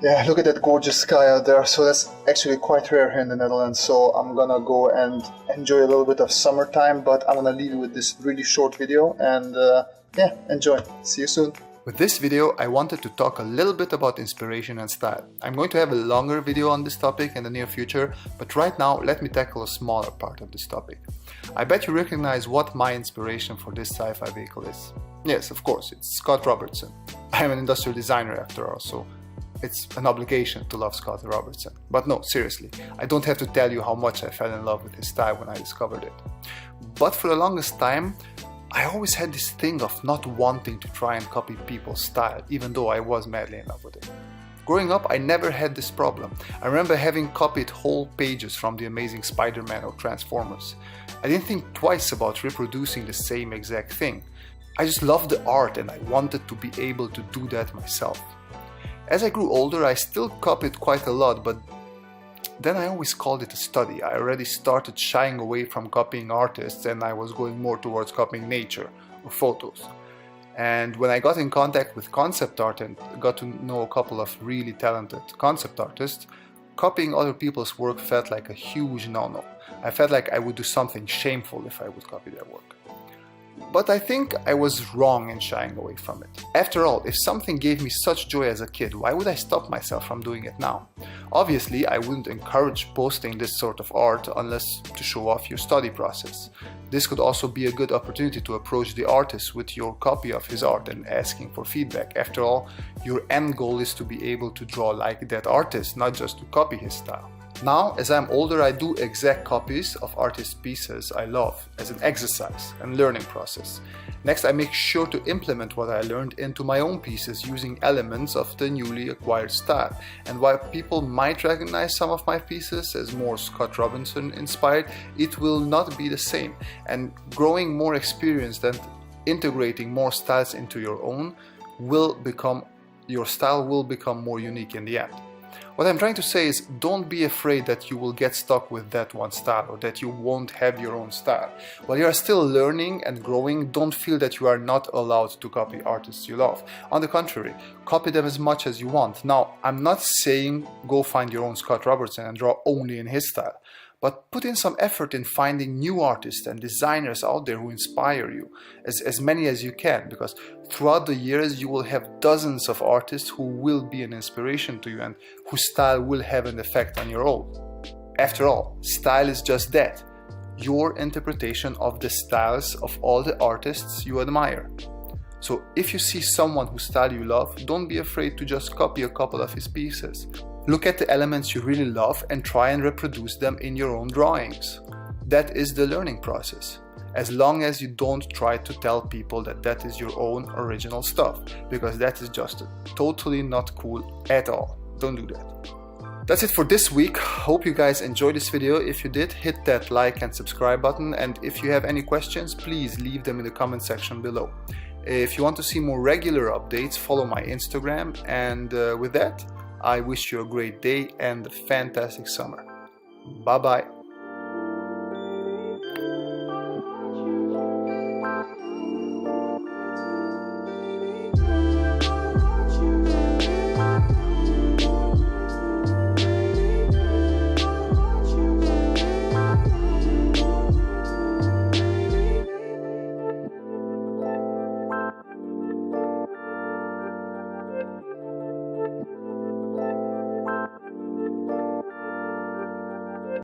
Yeah, look at that gorgeous sky out there. So that's actually quite rare here in the Netherlands. So I'm gonna go and enjoy a little bit of summertime, but I'm gonna leave you with this really short video and yeah, enjoy. See you soon. With this video, I wanted to talk a little bit about inspiration and style. I'm going to have a longer video on this topic in the near future, but right now let me tackle a smaller part of this topic. I bet you recognize what my inspiration for this sci-fi vehicle is. Yes, of course, it's Scott Robertson. I am an industrial designer after all, so it's an obligation to love Scott Robertson. But no, seriously, I don't have to tell you how much I fell in love with his style when I discovered it. But for the longest time, I always had this thing of not wanting to try and copy people's style, even though I was madly in love with it. Growing up, I never had this problem. I remember having copied whole pages from The Amazing Spider-Man or Transformers. I didn't think twice about reproducing the same exact thing. I just loved the art and I wanted to be able to do that myself. As I grew older, I still copied quite a lot, but then I always called it a study. I already started shying away from copying artists and I was going more towards copying nature or photos. And when I got in contact with concept art and got to know a couple of really talented concept artists, copying other people's work felt like a huge no-no. I felt like I would do something shameful if I would copy their work. But I think I was wrong in shying away from it. After all, if something gave me such joy as a kid, why would I stop myself from doing it now? Obviously, I wouldn't encourage posting this sort of art unless to show off your study process. This could also be a good opportunity to approach the artist with your copy of his art and asking for feedback. After all, your end goal is to be able to draw like that artist, not just to copy his style. Now, as I'm older, I do exact copies of artist pieces I love as an exercise and learning process. Next, I make sure to implement what I learned into my own pieces using elements of the newly acquired style. And while people might recognize some of my pieces as more Scott Robertson inspired, it will not be the same. And growing more experienced and integrating more styles into your own your style will become more unique in the end. What I'm trying to say is, don't be afraid that you will get stuck with that one style or that you won't have your own style. While you are still learning and growing, don't feel that you are not allowed to copy artists you love. On the contrary, copy them as much as you want. Now, I'm not saying go find your own Scott Robertson and draw only in his style. But put in some effort in finding new artists and designers out there who inspire you, as many as you can, because throughout the years you will have dozens of artists who will be an inspiration to you and whose style will have an effect on your own. After all, style is just that, your interpretation of the styles of all the artists you admire. So if you see someone whose style you love, don't be afraid to just copy a couple of his pieces. Look at the elements you really love and try and reproduce them in your own drawings. That is the learning process. As long as you don't try to tell people that that is your own original stuff, because that is just totally not cool at all. Don't do that. That's it for this week. Hope you guys enjoyed this video. If you did, hit that like and subscribe button. And if you have any questions, please leave them in the comment section below. If you want to see more regular updates, follow my Instagram. And with that, I wish you a great day and a fantastic summer. Bye bye.